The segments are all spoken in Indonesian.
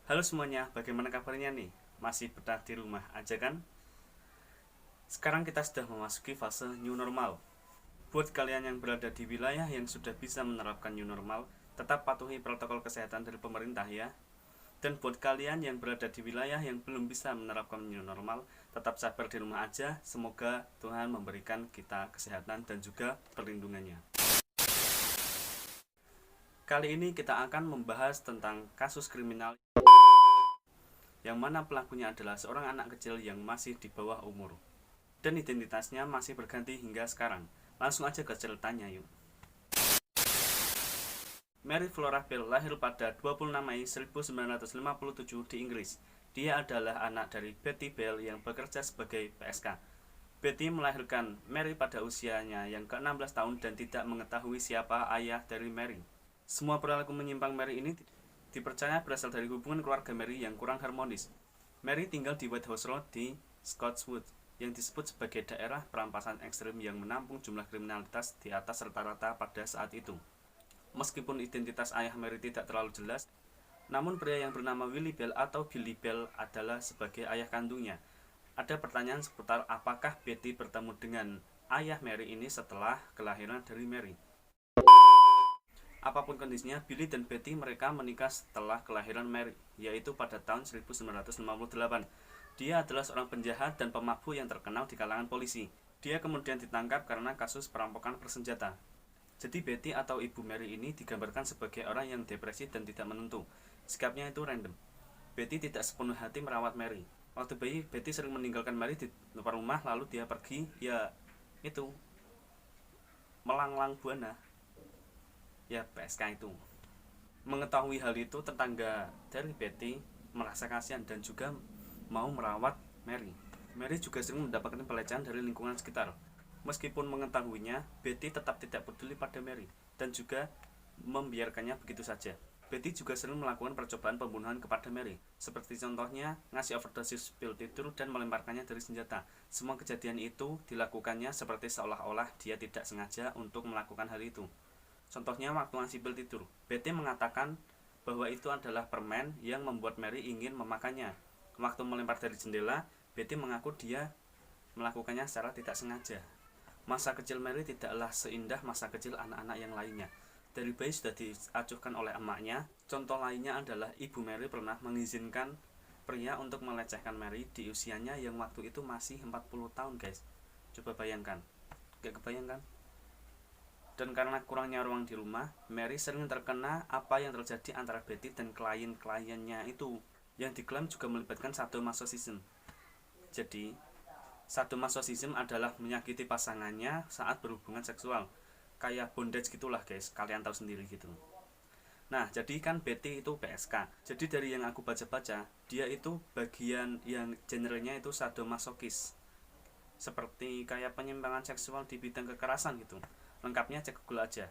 Halo semuanya, bagaimana kabarnya nih? Masih betah di rumah aja kan? Sekarang kita sudah memasuki fase new normal. Buat kalian yang berada di wilayah yang sudah bisa menerapkan new normal, tetap patuhi protokol kesehatan dari pemerintah ya. Dan buat kalian yang berada di wilayah yang belum bisa menerapkan new normal, tetap sabar di rumah aja. Semoga Tuhan memberikan kita kesehatan dan juga perlindungannya. Kali ini kita akan membahas tentang kasus kriminal yang mana pelakunya adalah seorang anak kecil yang masih di bawah umur dan identitasnya masih berganti hingga sekarang. Langsung aja ke ceritanya yuk. Mary Flora Bell lahir pada 26 Mei 1957 di Inggris. Dia adalah anak dari Betty Bell yang bekerja sebagai PSK. Betty melahirkan Mary pada usianya yang ke-16 tahun dan tidak mengetahui siapa ayah dari Mary. Semua perilaku menyimpang Mary ini dipercaya berasal dari hubungan keluarga Mary yang kurang harmonis. Mary tinggal di White House Road di Scottswood, yang disebut sebagai daerah perampasan ekstrim yang menampung jumlah kriminalitas di atas rata-rata pada saat itu. Meskipun identitas ayah Mary tidak terlalu jelas, namun pria yang bernama Willie Bell atau Billy Bell adalah sebagai ayah kandungnya. Ada pertanyaan seputar apakah Betty bertemu dengan ayah Mary ini setelah kelahiran dari Mary. Apapun kondisinya, Billy dan Betty mereka menikah setelah kelahiran Mary, yaitu pada tahun 1958. Dia adalah seorang penjahat dan pemabuk yang terkenal di kalangan polisi. Dia kemudian ditangkap karena kasus perampokan bersenjata. Jadi Betty atau ibu Mary ini digambarkan sebagai orang yang depresi dan tidak menentu. Sikapnya itu random. Betty tidak sepenuh hati merawat Mary. Waktu bayi, Betty sering meninggalkan Mary di depan rumah, lalu dia pergi, ya itu, melanglang buana. Ya PSK itu. Mengetahui hal itu, tetangga dari Betty merasa kasihan dan juga mau merawat Mary. Mary juga sering mendapatkan pelecehan dari lingkungan sekitar. Meskipun mengetahuinya, Betty tetap tidak peduli pada Mary dan juga membiarkannya begitu saja. Betty juga sering melakukan percobaan pembunuhan kepada Mary, seperti contohnya ngasih overdosis pil tidur dan melemparkannya dari senjata. Semua kejadian itu dilakukannya seperti seolah-olah dia tidak sengaja untuk melakukan hal itu. Contohnya waktu ngasih pil tidur, Betty mengatakan bahwa itu adalah permen yang membuat Mary ingin memakannya. Waktu melempar dari jendela, Betty mengaku dia melakukannya secara tidak sengaja. Masa kecil Mary tidaklah seindah masa kecil anak-anak yang lainnya. Dari bayi sudah diacuhkan oleh emaknya. Contoh lainnya adalah ibu Mary pernah mengizinkan pria untuk melecehkan Mary di usianya yang waktu itu masih 40 tahun guys. Coba bayangkan, gak kebayangkan? Dan karena kurangnya ruang di rumah, Mary sering terkena apa yang terjadi antara Betty dan klien-kliennya itu, yang diklaim juga melibatkan sadomasochism. Jadi, sadomasochism adalah menyakiti pasangannya saat berhubungan seksual. Kayak bondage gitulah guys, kalian tahu sendiri gitu. Nah, jadi kan Betty itu PSK. Jadi dari yang aku baca-baca, dia itu bagian yang genrenya itu sadomasokis. Seperti kayak penyimpangan seksual di bidang kekerasan gitu. Lengkapnya cek Google aja.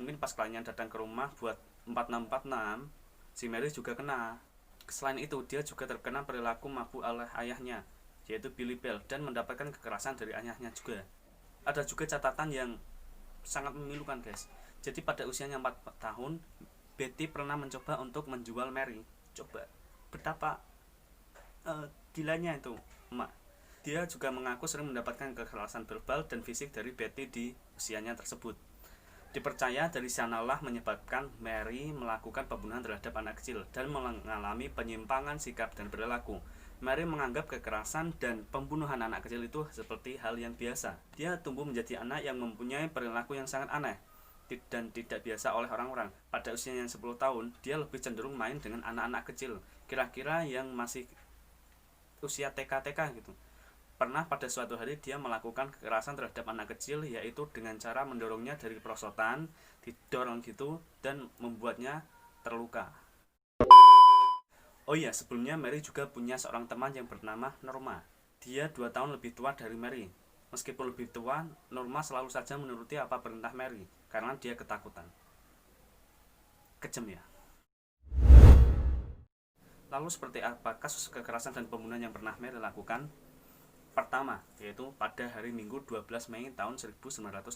Mungkin pas kliennya datang ke rumah buat 4646, si Mary juga kena. Selain itu, dia juga terkena perilaku mabuk oleh ayahnya, yaitu Billy Bell, dan mendapatkan kekerasan dari ayahnya juga. Ada juga catatan yang sangat memilukan guys. Jadi pada usianya 4 tahun, Betty pernah mencoba untuk menjual Mary. Coba betapa gilanya itu emak. Dia juga mengaku sering mendapatkan kekerasan verbal dan fisik dari Betty di usianya tersebut. Dipercaya dari sanalah menyebabkan Mary melakukan pembunuhan terhadap anak kecil dan mengalami penyimpangan sikap dan perilaku. Mary menganggap kekerasan dan pembunuhan anak kecil itu seperti hal yang biasa. Dia tumbuh menjadi anak yang mempunyai perilaku yang sangat aneh dan tidak biasa oleh orang-orang. Pada usianya yang 10 tahun, dia lebih cenderung main dengan anak-anak kecil, kira-kira yang masih usia TK-TK gitu. Pernah pada suatu hari dia melakukan kekerasan terhadap anak kecil, yaitu dengan cara mendorongnya dari perosotan, didorong gitu, dan membuatnya terluka. Oh iya, sebelumnya Mary juga punya seorang teman yang bernama Norma. Dia 2 tahun lebih tua dari Mary. Meskipun lebih tua, Norma selalu saja menuruti apa perintah Mary, karena dia ketakutan. Kejam ya. Lalu seperti apa kasus kekerasan dan pembunuhan yang pernah Mary lakukan? Pertama, yaitu pada hari Minggu 12 Mei tahun 1968.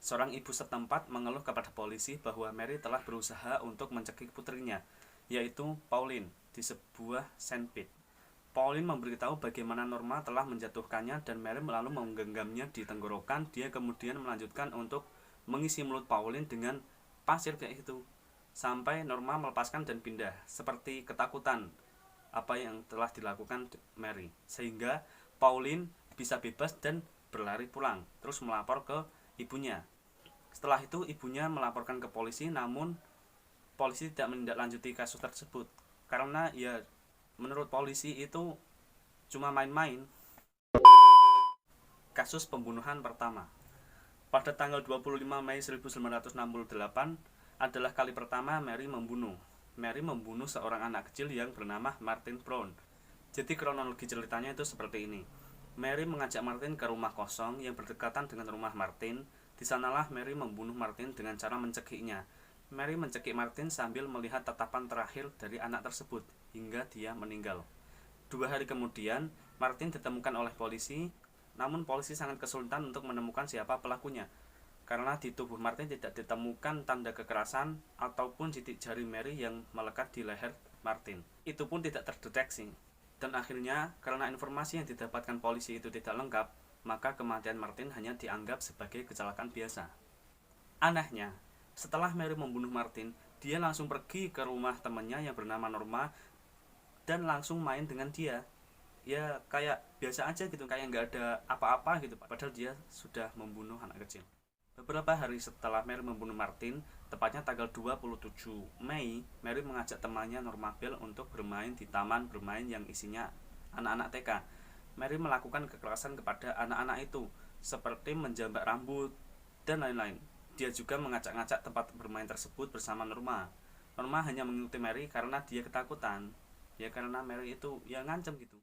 Seorang ibu setempat mengeluh kepada polisi bahwa Mary telah berusaha untuk mencekik putrinya, yaitu Pauline, di sebuah sandpit. Pauline memberitahu bagaimana Norma telah menjatuhkannya dan Mary lalu menggenggamnya di tenggorokan. Dia kemudian melanjutkan untuk mengisi mulut Pauline dengan pasir kayak gitu, sampai Norma melepaskan dan pindah, seperti ketakutan apa yang telah dilakukan Mary, sehingga Pauline bisa bebas dan berlari pulang, terus melapor ke ibunya. Setelah itu ibunya melaporkan ke polisi, namun polisi tidak menindaklanjuti kasus tersebut karena ya menurut polisi itu cuma main-main. Kasus pembunuhan pertama. Pada tanggal 25 Mei 1968 adalah kali pertama Mary membunuh. Mary membunuh seorang anak kecil yang bernama Martin Brown. Jadi kronologi ceritanya itu seperti ini. Mary mengajak Martin ke rumah kosong yang berdekatan dengan rumah Martin. Di sanalah Mary membunuh Martin dengan cara mencekiknya. Mary mencekik Martin sambil melihat tatapan terakhir dari anak tersebut hingga dia meninggal. 2 hari kemudian, Martin ditemukan oleh polisi, namun polisi sangat kesulitan untuk menemukan siapa pelakunya. Karena di tubuh Martin tidak ditemukan tanda kekerasan ataupun titik jari Mary yang melekat di leher Martin. Itu pun tidak terdeteksi. Dan akhirnya, karena informasi yang didapatkan polisi itu tidak lengkap, maka kematian Martin hanya dianggap sebagai kecelakaan biasa. Anehnya, setelah Mary membunuh Martin, dia langsung pergi ke rumah temannya yang bernama Norma dan langsung main dengan dia. Ya kayak biasa aja gitu, kayak nggak ada apa-apa gitu, padahal dia sudah membunuh anak kecil. Beberapa hari setelah Mary membunuh Martin, tepatnya tanggal 27 Mei, Mary mengajak temannya Norma Bell untuk bermain di taman bermain yang isinya anak-anak TK. Mary melakukan kekerasan kepada anak-anak itu, seperti menjambak rambut dan lain-lain. Dia juga mengacak-ngacak tempat bermain tersebut bersama Norma. Norma hanya mengikuti Mary karena dia ketakutan. Ya karena Mary itu ya ngancam gitu.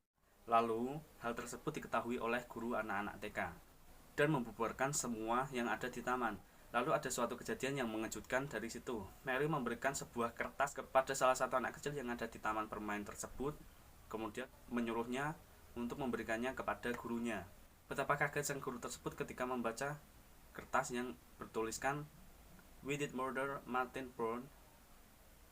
Lalu, hal tersebut diketahui oleh guru anak-anak TK dan membubarkan semua yang ada di taman. Lalu ada suatu kejadian yang mengejutkan dari situ. Mary memberikan sebuah kertas kepada salah satu anak kecil yang ada di taman permain tersebut, kemudian menyuruhnya untuk memberikannya kepada gurunya. Betapa kaget sang guru tersebut ketika membaca kertas yang bertuliskan "We did murder Martin Brown",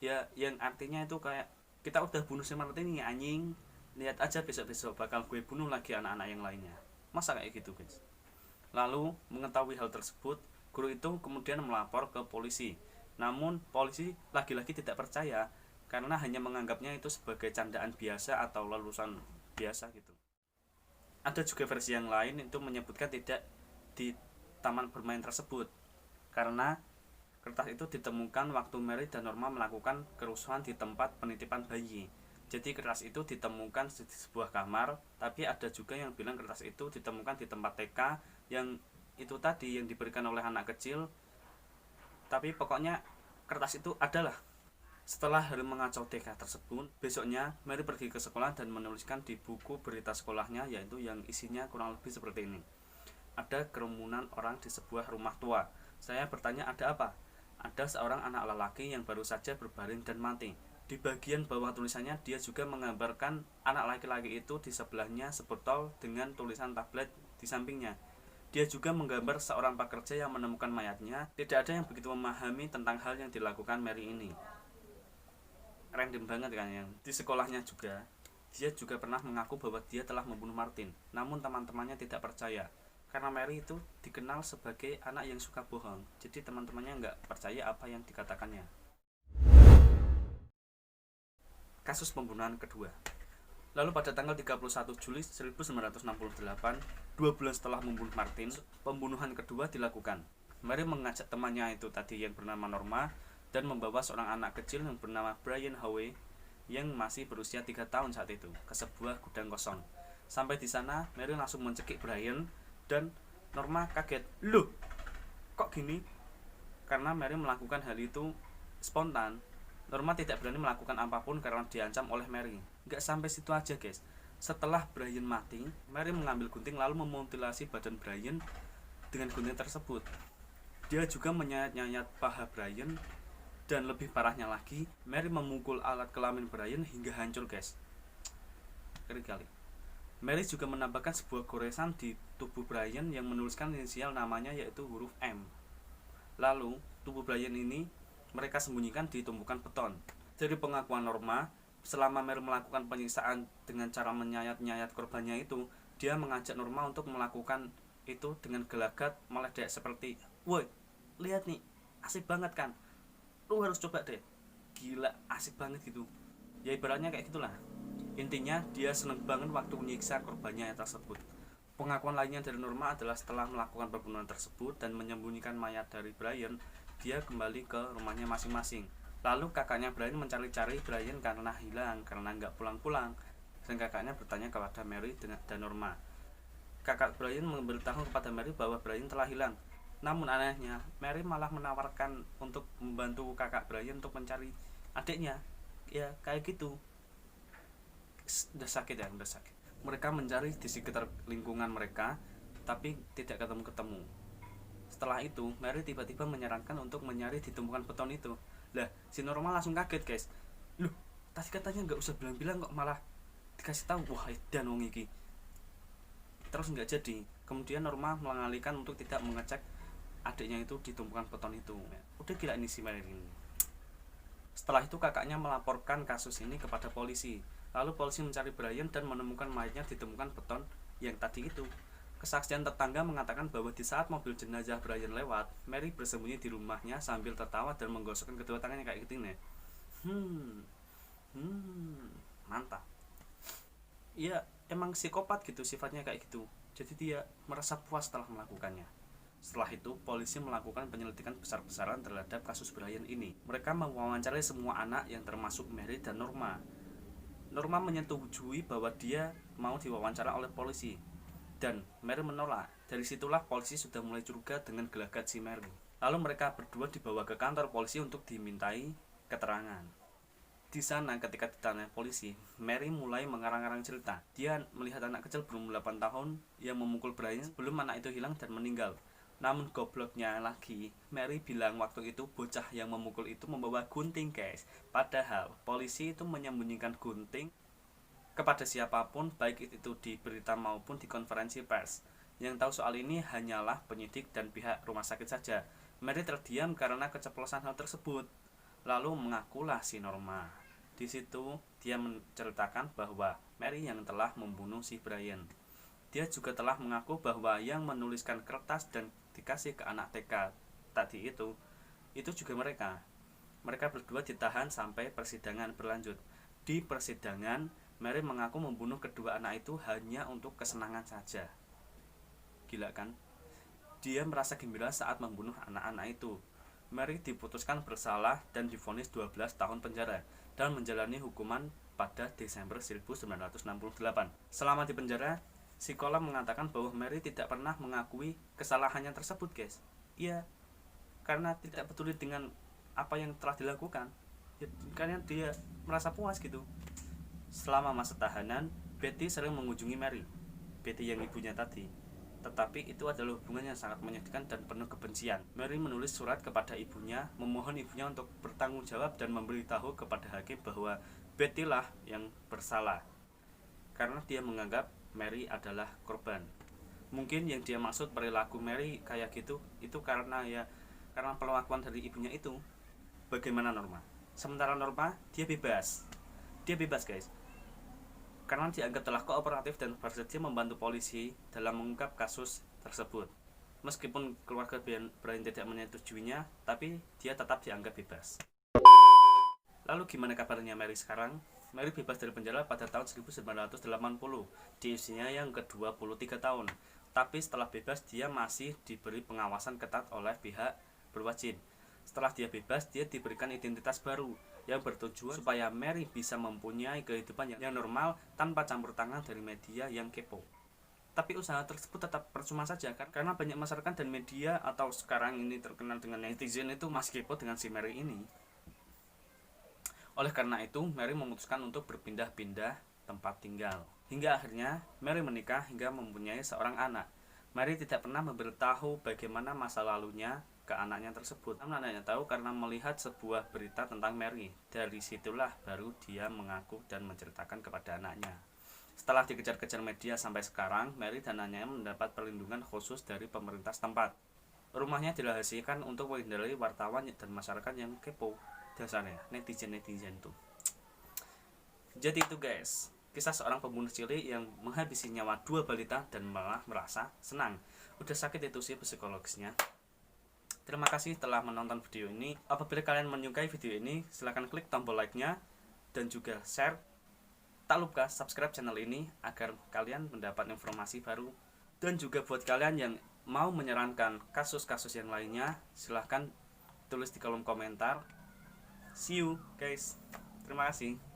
ya yang artinya itu kayak kita udah bunuh si Martin ini anjing, lihat aja besok-besok bakal gue bunuh lagi anak-anak yang lainnya. Masa kayak gitu guys. Lalu mengetahui hal tersebut, guru itu kemudian melapor ke polisi. Namun polisi lagi-lagi tidak percaya karena hanya menganggapnya itu sebagai candaan biasa atau lelusan biasa gitu. Ada juga versi yang lain itu menyebutkan tidak di taman bermain tersebut karena kertas itu ditemukan waktu Mary dan Norma melakukan kerusuhan di tempat penitipan bayi. Jadi kertas itu ditemukan di sebuah kamar, tapi ada juga yang bilang kertas itu ditemukan di tempat TK yang itu tadi yang diberikan oleh anak kecil. Tapi pokoknya kertas itu adalah. Setelah hari mengacau TK tersebut, besoknya Mary pergi ke sekolah dan menuliskan di buku berita sekolahnya, yaitu yang isinya kurang lebih seperti ini. Ada kerumunan orang di sebuah rumah tua. Saya bertanya ada apa? Ada seorang anak lelaki yang baru saja berbaring dan mati. Di bagian bawah tulisannya dia juga menggambarkan anak laki-laki itu di sebelahnya sebotol dengan tulisan tablet di sampingnya. Dia juga menggambar seorang pekerja yang menemukan mayatnya. Tidak ada yang begitu memahami tentang hal yang dilakukan Mary ini. Random banget kan yang di sekolahnya juga. Dia juga pernah mengaku bahwa dia telah membunuh Martin. Namun teman-temannya tidak percaya. Karena Mary itu dikenal sebagai anak yang suka bohong. Jadi teman-temannya nggak percaya apa yang dikatakannya. Kasus pembunuhan kedua. Lalu pada tanggal 31 Juli 1968, 2 bulan setelah membunuh Martin, pembunuhan kedua dilakukan. Mary mengajak temannya itu tadi yang bernama Norma dan membawa seorang anak kecil yang bernama Brian Howe yang masih berusia 3 tahun saat itu ke sebuah gudang kosong. Sampai di sana, Mary langsung mencekik Brian dan Norma kaget. Loh, kok gini? Karena Mary melakukan hal itu spontan. Norma tidak berani melakukan apapun karena diancam oleh Mary. Gak sampai situ aja guys. Setelah Brian mati, Mary mengambil gunting lalu memutilasi badan Brian dengan gunting tersebut. Dia juga menyayat-nyayat paha Brian. Dan lebih parahnya lagi, Mary memukul alat kelamin Brian hingga hancur guys. Ngeri kali. Mary juga menambahkan sebuah goresan di tubuh Brian yang menuliskan inisial namanya yaitu huruf M. Lalu, tubuh Brian ini mereka sembunyikan di tumpukan beton. Dari pengakuan Norma, selama Mary melakukan penyiksaan dengan cara menyayat-nyayat korbannya itu, dia mengajak Norma untuk melakukan itu dengan gelagat meledek seperti, "Woi, lihat nih, asik banget kan? Lu harus coba deh. Gila, asik banget gitu." Ya ibaratnya kayak gitulah. Intinya dia seneng banget waktu menyiksa korbannya yang tersebut. Pengakuan lainnya dari Norma adalah setelah melakukan pembunuhan tersebut dan menyembunyikan mayat dari Brian, dia kembali ke rumahnya masing-masing. Lalu kakaknya Brian mencari-cari Brian karena hilang, karena nggak pulang-pulang. Dan kakaknya bertanya kepada Mary dan Norma. Kakak Brian memberitahu kepada Mary bahwa Brian telah hilang. Namun anehnya, Mary malah menawarkan untuk membantu kakak Brian untuk mencari adiknya. Ya kayak gitu. Udah sakit ya, udah sakit. Mereka mencari di sekitar lingkungan mereka, tapi tidak ketemu-ketemu. Setelah itu, Mary tiba-tiba menyarankan untuk mencari di tumpukan beton itu. Lah, si Norma langsung kaget, guys. Loh, tadi katanya nggak usah bilang-bilang kok malah dikasih tahu. Wah, edan wong iki. Terus nggak jadi. Kemudian Norma mengalihkan untuk tidak mengecek adiknya itu di tumpukan beton itu. Udah gila ini si Mary ini. Setelah itu kakaknya melaporkan kasus ini kepada polisi. Lalu polisi mencari Brian dan menemukan mayatnya ditemukan beton yang tadi itu. Kesaksian tetangga mengatakan bahwa di saat mobil jenazah Brian lewat, Mary bersembunyi di rumahnya sambil tertawa dan menggosokkan kedua tangannya kayak gitu nih. Mantap. Iya, emang psikopat gitu sifatnya kayak gitu. Jadi dia merasa puas setelah melakukannya. Setelah itu, polisi melakukan penyelidikan besar-besaran terhadap kasus Brian ini. Mereka mewawancarai semua anak yang termasuk Mary dan Norma. Norma menyetujui bahwa dia mau diwawancara oleh polisi. Dan Mary menolak. Dari situlah polisi sudah mulai curiga dengan gelagat si Mary. Lalu mereka berdua dibawa ke kantor polisi untuk dimintai keterangan. Di sana ketika ditanya polisi, Mary mulai mengarang-arang cerita. Dia melihat anak kecil berumur 8 tahun yang memukul Brian sebelum anak itu hilang dan meninggal. Namun gobloknya lagi, Mary bilang waktu itu bocah yang memukul itu membawa gunting, guys. Padahal polisi itu menyembunyikan gunting kepada siapapun, baik itu di berita maupun di konferensi pers. Yang tahu soal ini hanyalah penyidik dan pihak rumah sakit saja. Mary terdiam karena keceplosan hal tersebut. Lalu mengakulah si Norma. Di situ dia menceritakan bahwa Mary yang telah membunuh si Brian. Dia juga telah mengaku bahwa yang menuliskan kertas dan dikasih ke anak TK tadi itu juga mereka. Mereka berdua ditahan sampai persidangan berlanjut. Di persidangan, Mary mengaku membunuh kedua anak itu hanya untuk kesenangan saja. Gila kan? Dia merasa gembira saat membunuh anak-anak itu. Mary diputuskan bersalah dan divonis 12 tahun penjara dan menjalani hukuman pada Desember 1968. Selama di penjara, psikolog mengatakan bahwa Mary tidak pernah mengakui kesalahannya tersebut, guys. Iya, karena tidak peduli dengan apa yang telah dilakukan. Ya, karena dia merasa puas gitu. Selama masa tahanan, Betty sering mengunjungi Mary, Betty yang ibunya tadi. Tetapi itu adalah hubungan yang sangat menyedihkan dan penuh kebencian. Mary menulis surat kepada ibunya, memohon ibunya untuk bertanggung jawab dan memberitahu kepada hakim bahwa Betty lah yang bersalah, karena dia menganggap Mary adalah korban. Mungkin yang dia maksud perilaku Mary kayak gitu, itu karena perlakuan dari ibunya itu. Bagaimana Norma? Sementara Norma, dia bebas, guys, karena dianggap telah kooperatif dan bersedia membantu polisi dalam mengungkap kasus tersebut. Meskipun keluarga Brian tidak menyetujuinya, tapi dia tetap dianggap bebas. Lalu gimana kabarnya Mary sekarang? Mary bebas dari penjara pada tahun 1980 di usianya yang ke-23 tahun. Tapi setelah bebas, dia masih diberi pengawasan ketat oleh pihak berwajib. Setelah dia bebas, dia diberikan identitas baru yang bertujuan supaya Mary bisa mempunyai kehidupan yang normal tanpa campur tangan dari media yang kepo. Tapi usaha tersebut tetap percuma saja kan, karena banyak masyarakat dan media atau sekarang ini terkenal dengan netizen itu masih kepo dengan si Mary ini. Oleh karena itu, Mary memutuskan untuk berpindah-pindah tempat tinggal. Hingga akhirnya Mary menikah hingga mempunyai seorang anak. Mary tidak pernah memberitahu bagaimana masa lalunya ke anaknya tersebut. Namun anaknya tahu karena melihat sebuah berita tentang Mary. Dari situlah baru dia mengaku dan menceritakan kepada anaknya. Setelah dikejar-kejar media sampai sekarang, Mary dan anaknya mendapat perlindungan khusus dari pemerintah setempat. Rumahnya dirahasiakan untuk menghindari wartawan dan masyarakat yang kepo. dasarnya netizen tuh. Jadi itu guys, kisah seorang pembunuh cilik yang menghabisi nyawa 2 balita dan malah merasa senang. Udah sakit itu sih psikologisnya. Terima kasih telah menonton video ini. Apabila kalian menyukai video ini, silahkan klik tombol like-nya dan juga share. Tak lupa subscribe channel ini agar kalian mendapat informasi baru. Dan juga buat kalian yang mau menyarankan kasus-kasus yang lainnya, silahkan tulis di kolom komentar. See you guys. Terima kasih.